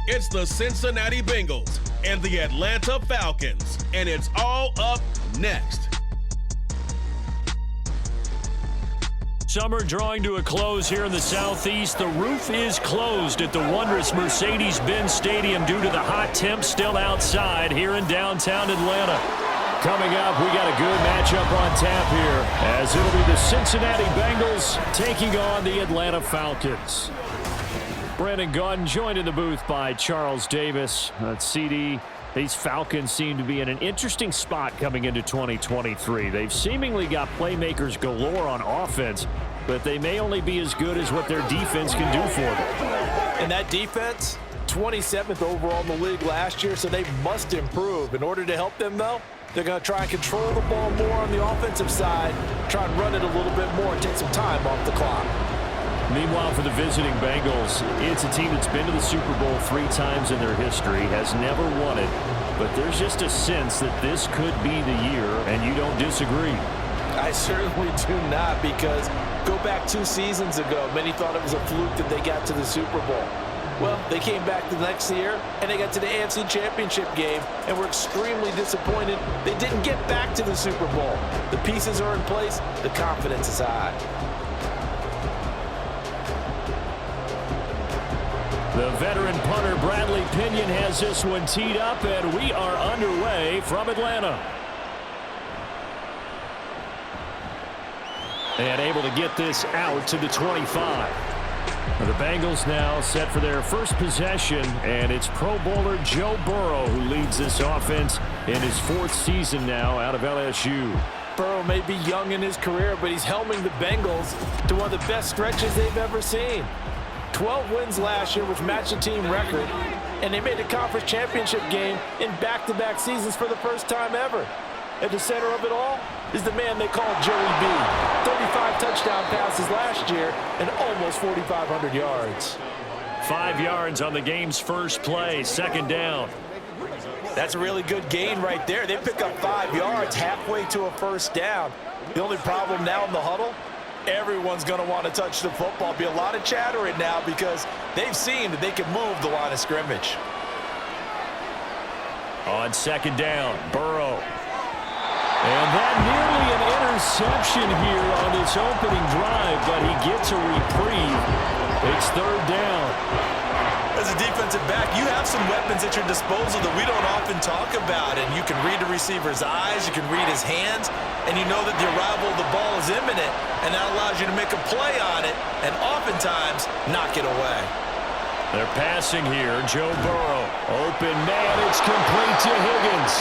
It's the Cincinnati Bengals and the Atlanta Falcons, and it's all up next. Summer drawing to a close here in the Southeast. The roof is closed at the wondrous Mercedes-Benz Stadium due to the hot temps still outside here in downtown Atlanta. Coming up, we got a good matchup on tap here, as it'll be the Cincinnati Bengals taking on the Atlanta Falcons. Brandon Gaudin joined in the booth by Charles Davis. CD, these Falcons seem to be in an interesting spot coming into 2023. They've seemingly got playmakers galore on offense, but they may only be as good as what their defense can do for them. And that defense, 27th overall in the league last year, so they must improve. In order to help them, though, they're going to try and control the ball more on the offensive side, try and run it a little bit more and take some time off the clock. Meanwhile, for the visiting Bengals, it's a team that's been to the Super Bowl 3 times in their history, has never won it, but there's just a sense that this could be the year, and you don't disagree. I certainly do not, because go back 2 seasons ago, many thought it was a fluke that they got to the Super Bowl. Well, they came back the next year, and they got to the AFC Championship game, and were extremely disappointed they didn't get back to the Super Bowl. The pieces are in place. The confidence is high. The veteran punter Bradley Pinion has this one teed up, and we are underway from Atlanta. And able to get this out to the 25. The Bengals now set for their first possession, and it's Pro Bowler Joe Burrow who leads this offense in his 4th season now out of LSU. Burrow may be young in his career, but he's helming the Bengals to one of the best stretches they've ever seen. 12 wins last year, which matched the team record, and they made a conference championship game in back-to-back seasons for the first time ever. At the center of it all is the man they call Joey B. 35 touchdown passes last year and almost 4,500 yards. 5 yards on the game's first play, 2nd down. That's a really good gain right there. They pick up 5 yards halfway to a first down. The only problem now in the huddle, everyone's going to want to touch the football. Be a lot of chatter in now because they've seen that they can move the line of scrimmage. On 2nd down, Burrow. And that nearly an interception here on this opening drive, but he gets a reprieve. It's 3rd down. As a defensive back, you have some weapons at your disposal that we don't often talk about. And you can read the receiver's eyes, you can read his hands, and you know that the arrival of the ball is imminent, and that allows you to make a play on it and oftentimes knock it away. They're passing here. Joe Burrow. Open man. It's complete to Higgins.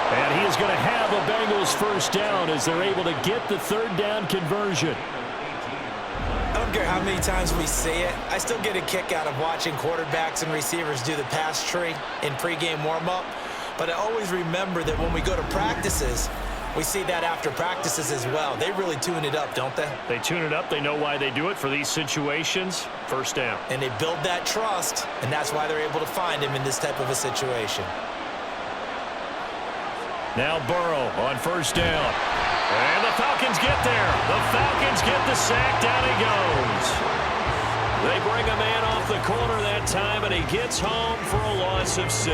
And he is going to have a Bengals first down as they're able to get the 3rd down conversion. I don't care how many times we say it, I still get a kick out of watching quarterbacks and receivers do the pass tree in pregame warm-up. But I always remember that when we go to practices, we see that after practices as well. They really tune it up, don't they? They tune it up. They know why they do it for these situations. First down. And they build that trust, and that's why they're able to find him in this type of a situation. Now Burrow on 1st down. And the Falcons get there. The Falcons get the sack. Down he goes. They bring a man off the corner that time, and he gets home for a loss of 6.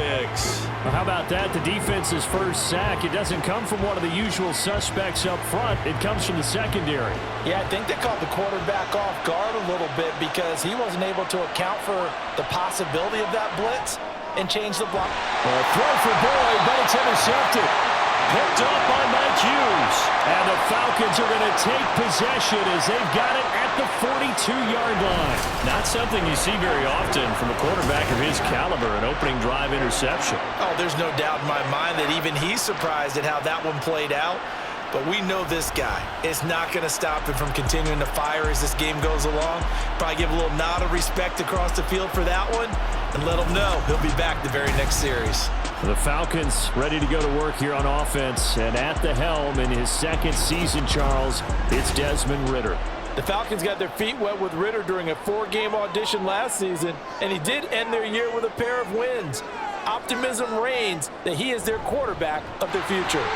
Well, how about that? The defense's first sack. It doesn't come from one of the usual suspects up front. It comes from the secondary. Yeah, I think they caught the quarterback off guard a little bit because he wasn't able to account for the possibility of that blitz and change the block. A throw for Boyd, but it's intercepted. Picked up by Mike Hughes. And the Falcons are going to take possession as they've got it at the 42-yard line. Not something you see very often from a quarterback of his caliber, an opening drive interception. Oh, there's no doubt in my mind that even he's surprised at how that one played out. But we know this guy is not going to stop him from continuing to fire as this game goes along. Probably give a little nod of respect across the field for that one and let him know he'll be back the very next series. The Falcons ready to go to work here on offense, and at the helm in his 2nd season, Charles, it's Desmond Ridder. The Falcons got their feet wet with Ridder during a 4-game audition last season, and he did end their year with a pair of wins. Optimism reigns that he is their quarterback of their future.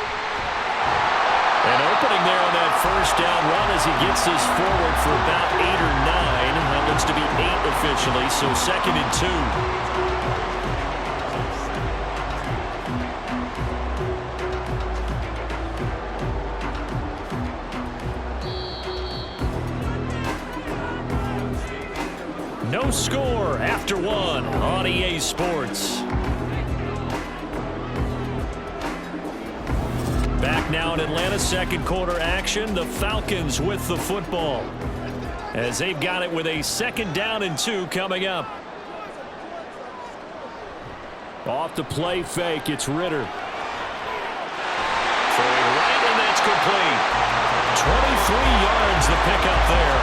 An opening there on that first down run as he gets this forward for about 8 or 9. That looks to be 8 officially, so 2nd and 2. score after one on EA Sports. Back now in Atlanta, second quarter action. The Falcons with the football as they've got it with a 2nd down and 2 coming up. Off the play fake, it's Ritter. Throwing right, and that's complete. 23 yards the pickup there.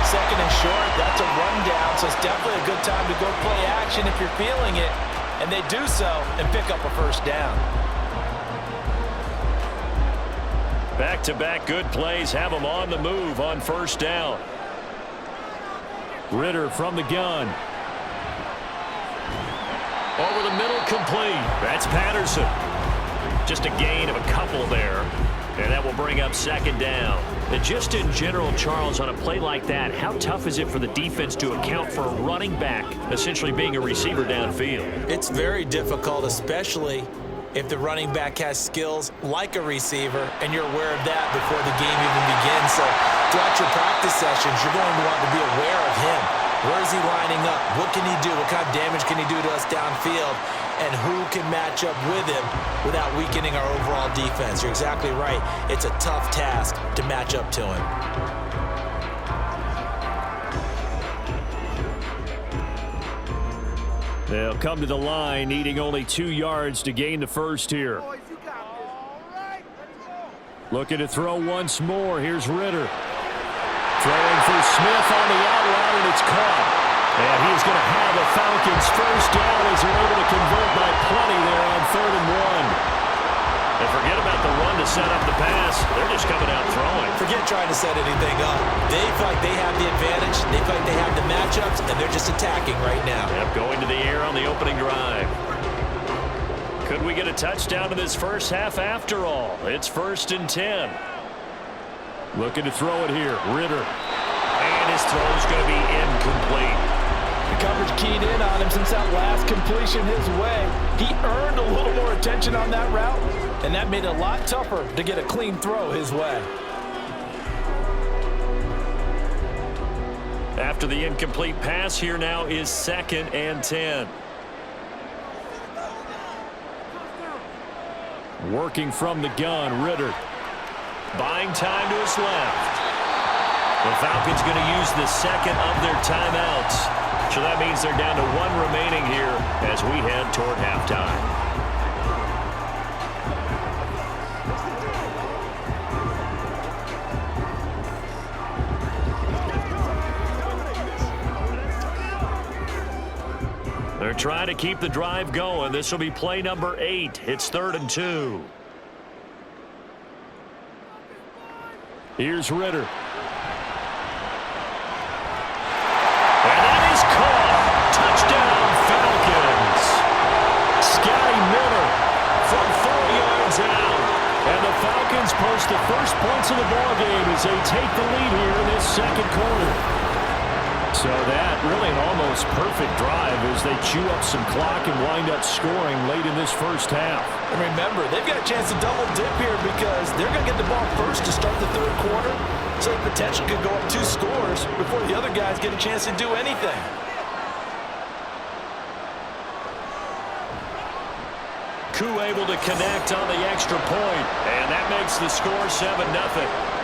2nd and short, that's a rundown, so it's definitely a good time to go play action if you're feeling it. And they do so and pick up a 1st down. Back-to-back good plays have them on the move on 1st down. Ritter from the gun. Over the middle, complete. That's Patterson. Just a gain of a couple there. And that will bring up 2nd down. And just in general, Charles, on a play like that, how tough is it for the defense to account for a running back essentially being a receiver downfield? It's very difficult, especially if the running back has skills like a receiver, and you're aware of that before the game even begins. So throughout your practice sessions, you're going to want to be aware of him. Where is he lining up? What can he do? What kind of damage can he do to us downfield? And who can match up with him without weakening our overall defense? You're exactly right. It's a tough task to match up to him. They'll come to the line, needing only 2 yards to gain the 1st here. Looking to throw once more. Here's Ritter. Throwing for Smith on the out route, and it's caught. And he is going to have a Falcons 1st down as they're able to convert by plenty there on 3rd and 1. And forget about the run to set up the pass. They're just coming out throwing. Forget trying to set anything up. They feel like they have the advantage. They feel like they have the matchups, and they're just attacking right now. Yep, going to the air on the opening drive. Could we get a touchdown in this 1st half after all? It's 1st and 10. Looking to throw it here. Ritter. And his throw is going to be incomplete. The coverage keyed in on him since that last completion his way. He earned a little more attention on that route, and that made it a lot tougher to get a clean throw his way. After the incomplete pass, here now is 2nd and 10. Working from the gun, Ritter. Buying time to his left. The Falcons going to use the 2nd of their timeouts. So that means they're down to 1 remaining here as we head toward halftime. They're trying to keep the drive going. This will be play number 8. It's 3rd and 2. Here's Ritter. And that is caught. Touchdown, Falcons. Scotty Miller from 4 yards out. And the Falcons post the first points of the ballgame as they take the lead here in this 2nd quarter. So that really an almost perfect drive as they chew up some clock and wind up scoring late in this 1st half. And remember, they've got a chance to double dip here because they're going to get the ball first to start the 3rd quarter. So the potential could go up 2 scores before the other guys get a chance to do anything. Koo able to connect on the extra point, and that makes the score 7-0.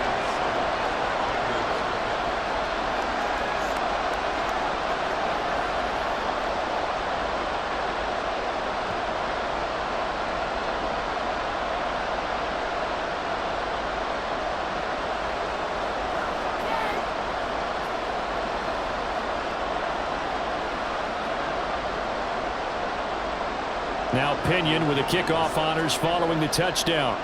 Now Pinion with the kickoff honors following the touchdown.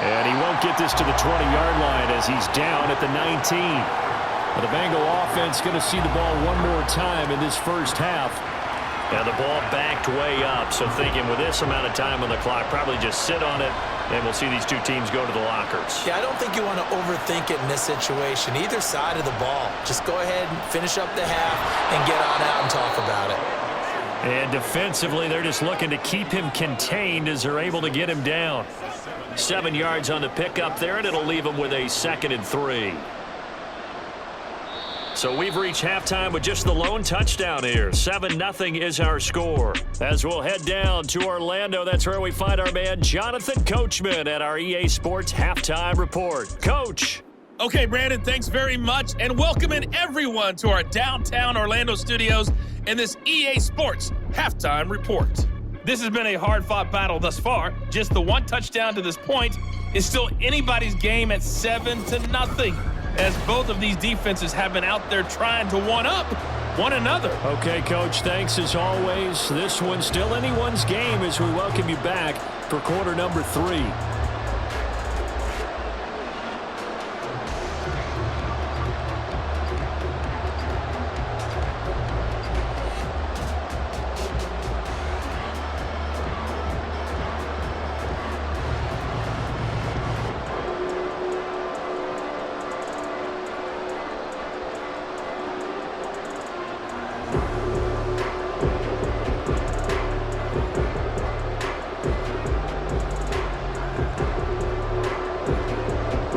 And he won't get this to the 20-yard line as he's down at the 19. But the Bengal offense going to see the ball one more time in this 1st half. Now the ball backed way up, so thinking with this amount of time on the clock, probably just sit on it, and we'll see these two teams go to the lockers. Yeah, I don't think you want to overthink it in this situation. Either side of the ball. Just go ahead and finish up the half and get on out and talk about it. And defensively, they're just looking to keep him contained as they're able to get him down. 7 yards on the pickup there, and it'll leave him with a 2nd and 3. So we've reached halftime with just the lone touchdown here. 7-0 is our score. As we'll head down to Orlando, that's where we find our man Jonathan Coachman at our EA Sports Halftime Report. Coach. Okay, Brandon, thanks very much, and welcoming everyone to our downtown Orlando studios in this EA Sports Halftime Report. This has been a hard-fought battle thus far. Just the one touchdown to this point is still anybody's game at 7-0, as both of these defenses have been out there trying to one-up one another. Okay, Coach, thanks as always. This one's still anyone's game as we welcome you back for quarter number 3.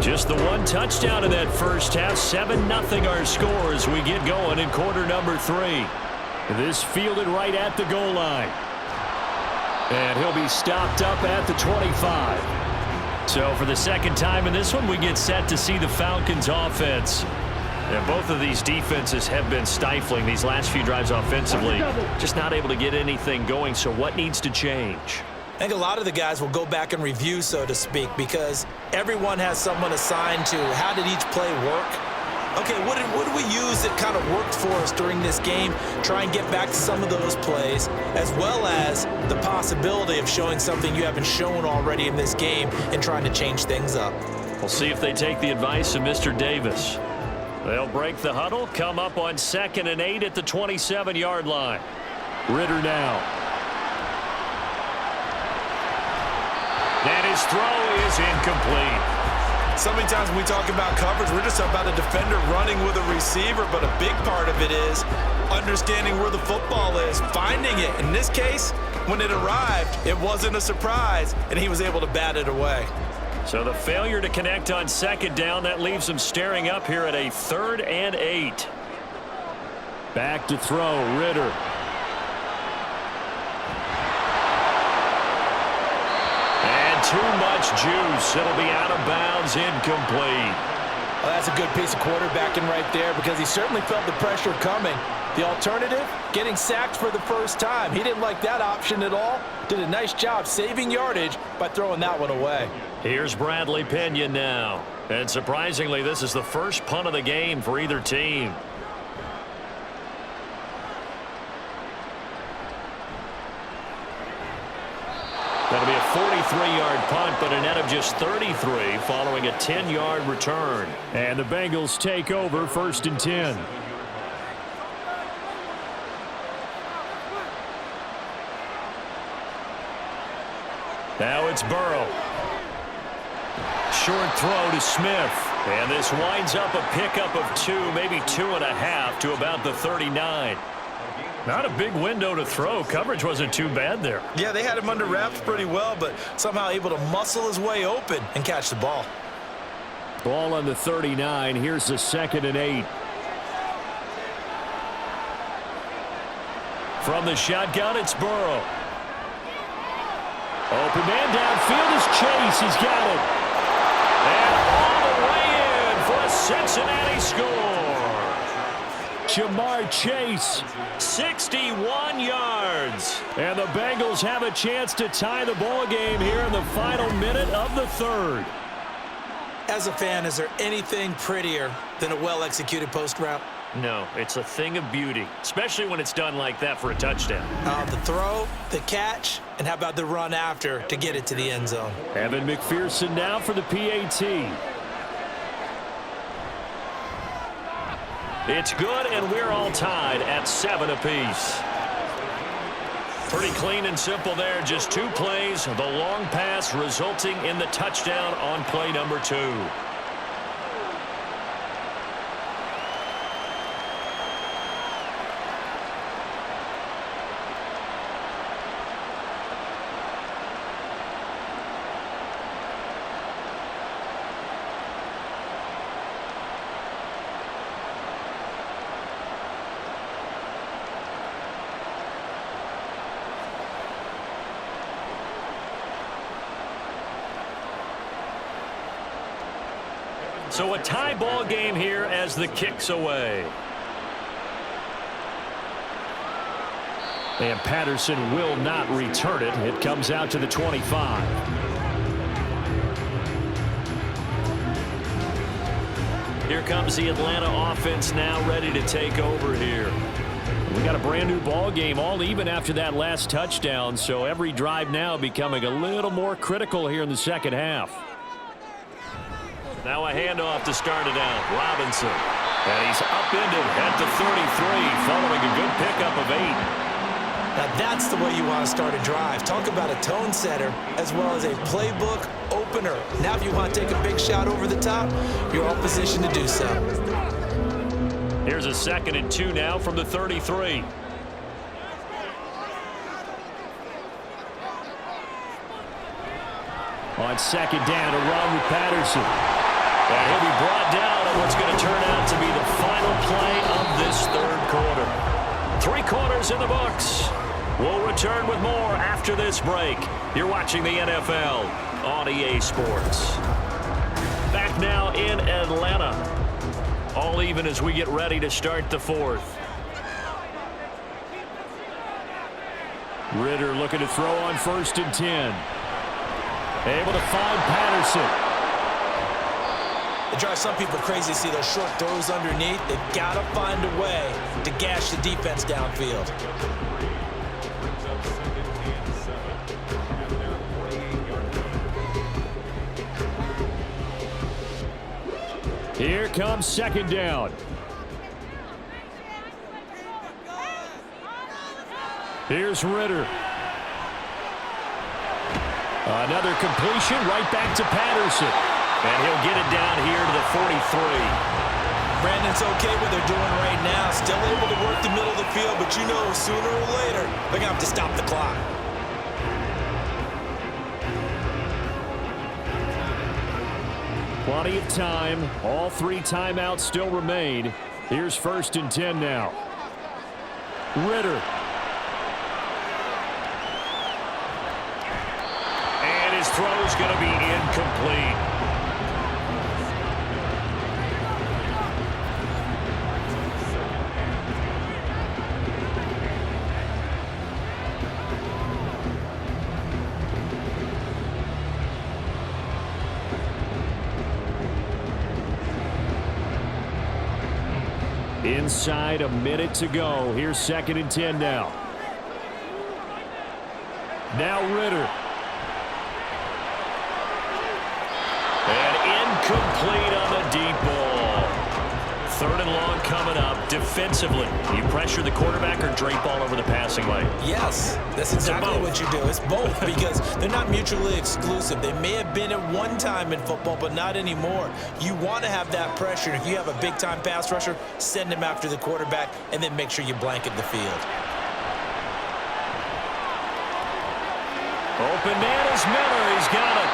Just the one touchdown in that first half. 7-0 our score as we get going in quarter number 3. This fielded right at the goal line. And he'll be stopped up at the 25. So for the second time in this one, we get set to see the Falcons offense. And both of these defenses have been stifling these last few drives offensively. Just not able to get anything going. So what needs to change? I think a lot of the guys will go back and review, so to speak, because everyone has someone assigned to how did each play work. Okay, what did we use that kind of worked for us during this game? Try and get back to some of those plays, as well as the possibility of showing something you haven't shown already in this game and trying to change things up. We'll see if they take the advice of Mr. Davis. They'll break the huddle, come up on 2nd and 8 at the 27-yard line. Ritter now. And his throw is incomplete. So many times when we talk about coverage, we're just talking about a defender running with a receiver, but a big part of it is understanding where the football is, finding it. In this case, when it arrived, it wasn't a surprise, and he was able to bat it away. So the failure to connect on 2nd down, that leaves him staring up here at a 3rd and 8. Back to throw, Ritter. Too much juice. It'll be out of bounds, incomplete. Well, that's a good piece of quarterbacking right there because he certainly felt the pressure coming. The alternative, getting sacked for the first time. He didn't like that option at all. Did a nice job saving yardage by throwing that one away. Here's Bradley Pena now. And surprisingly, this is the first punt of the game for either team. That'll be a 43-yard punt, but a net of just 33 following a 10-yard return. And the Bengals take over 1st and 10. Now it's Burrow. Short throw to Smith. And this winds up a pickup of 2, maybe 2.5 to about the 39. Not a big window to throw. Coverage wasn't too bad there. Yeah, they had him under wraps pretty well, but somehow able to muscle his way open and catch the ball. Ball on the 39. Here's the 2nd and 8. From the shotgun, it's Burrow. Open man downfield is Chase. He's got it. And all the way in for a Cincinnati score. Jamar Chase, 61 yards. And the Bengals have a chance to tie the ball game here in the final minute of the 3rd. As a fan, is there anything prettier than a well-executed post route? No, it's a thing of beauty, especially when it's done like that for a touchdown. The throw, the catch, and how about the run after to get it to the end zone? Evan McPherson now for the PAT. It's good, and we're all tied at 7 apiece. Pretty clean and simple there. Just 2 plays. The long pass resulting in the touchdown on play number 2. So a tie ball game here as the kick's away. And Patterson will not return it. It comes out to the 25. Here comes the Atlanta offense now ready to take over here. We got a brand new ball game, all even after that last touchdown, so every drive now becoming a little more critical here in the second half. Now a handoff to start it out. Robinson. And he's upended at the 33 following a good pickup of 8. Now that's the way you want to start a drive. Talk about a tone setter as well as a playbook opener. Now if you want to take a big shot over the top, you're all positioned to do so. Here's a 2nd and 2 now from the 33. On 2nd down, a run with Patterson. And he'll be brought down on what's going to turn out to be the final play of this 3rd quarter. 3 quarters in the books. We'll return with more after this break. You're watching the NFL on EA Sports. Back now in Atlanta. All even as we get ready to start the 4th. Ritter looking to throw on 1st and 10. Able to find Patterson. It drives some people crazy to see those short throws underneath. They've got to find a way to gash the defense downfield. Here comes 2nd down. Here's Ritter. Another completion right back to Patterson. And he'll get it down here to the 43. Brandon's okay what they're doing right now. Still able to work the middle of the field, but you know sooner or later they're going to have to stop the clock. Plenty of time. All 3 timeouts still remain. Here's 1st and 10 now. Ritter. And his throw's going to be incomplete. Inside a minute to go. Here's 2nd and 10 now. Now Ritter. And incomplete on the deep ball. 3rd and long coming up. Defensively, you pressure the quarterback or drape all over the passing lane? Yes, that's exactly what you do. It's both because they're not mutually exclusive. They may have been at one time in football, but not anymore. You want to have that pressure. If you have a big-time pass rusher, send him after the quarterback, and then make sure you blanket the field. Open man is Miller. He's got it.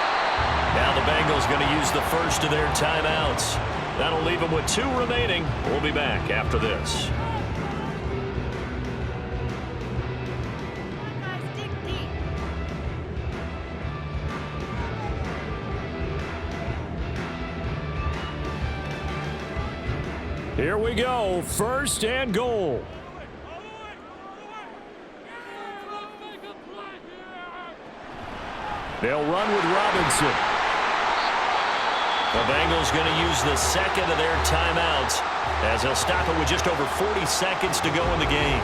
Now the Bengals going to use the first of their timeouts. That'll leave them with 2 remaining. We'll be back after this. Here we go. 1st and goal. They'll run with Robinson. The Bengals going to use the 2nd of their timeouts as they'll stop it with just over 40 seconds to go in the game.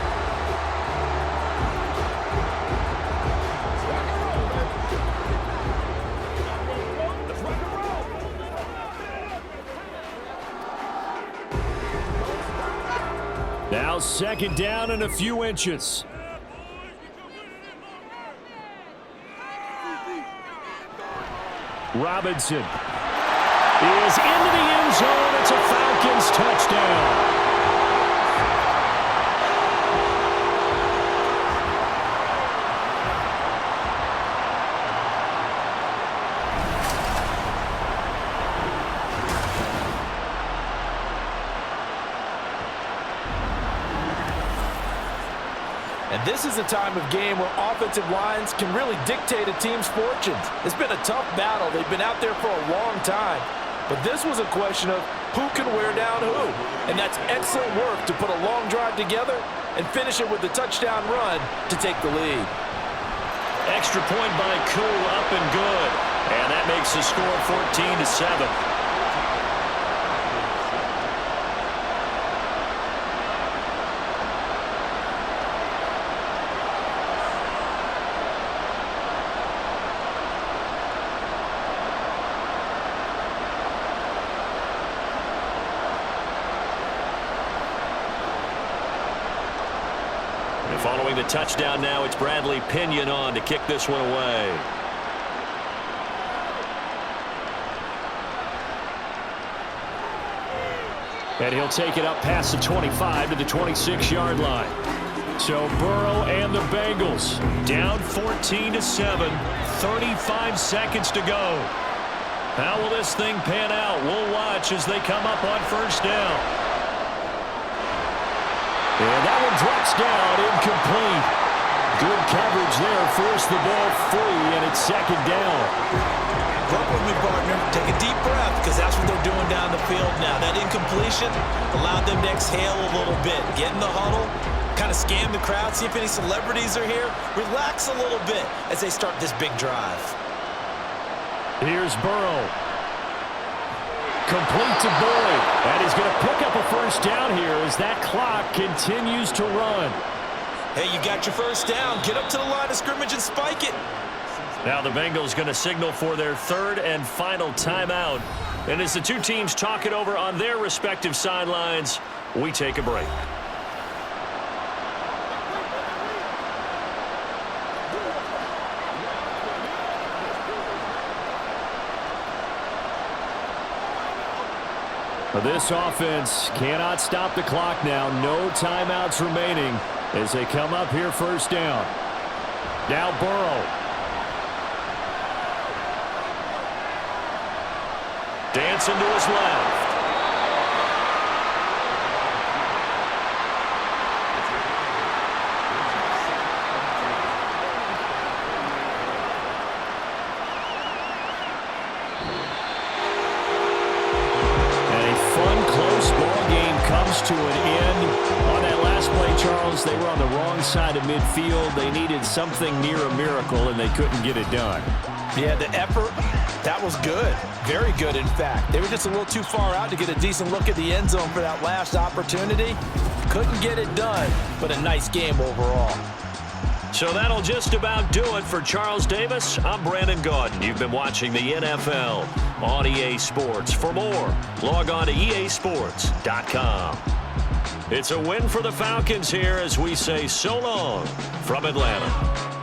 Now 2nd down and a few inches. Robinson is into the end zone. It's a Falcons touchdown. And this is a time of game where offensive lines can really dictate a team's fortunes. It's been a tough battle. They've been out there for a long time. But this was a question of who can wear down who. And that's excellent work to put a long drive together and finish it with the touchdown run to take the lead. Extra point by Cool, up and good. And that makes the score 14-7. Following the touchdown now, it's Bradley Pinion on to kick this one away. And he'll take it up past the 25 to the 26-yard line. So Burrow and the Bengals down 14-7, 35 seconds to go. How will this thing pan out? We'll watch as they come up on first down. And that one drops down, incomplete. Good coverage there, forced the ball free, and it's second down. Work with me, partner. Take a deep breath, because that's what they're doing down the field now. That incompletion allowed them to exhale a little bit. Get in the huddle, kind of scan the crowd, see if any celebrities are here. Relax a little bit as they start this big drive. Here's Burrow. Complete to Boyd. And he's going to pick up a first down here as that clock continues to run. Hey, you got your first down. Get up to the line of scrimmage and spike it. Now the Bengals going to signal for their third and final timeout. And as the two teams talk it over on their respective sidelines, we take a break. This offense cannot stop the clock now. No timeouts remaining as they come up here first down. Now Burrow. Dancing to his left. To an end. On that last play, Charles, they were on the wrong side of midfield. They needed something near a miracle, and they couldn't get it done. Yeah, the effort, that was good. Very good, in fact. They were just a little too far out to get a decent look at the end zone for that last opportunity. Couldn't get it done, but a nice game overall. So that'll just about do it for Charles Davis. I'm Brandon Gaudin. You've been watching the NFL on EA Sports. For more, log on to easports.com. It's a win for the Falcons here as we say so long from Atlanta.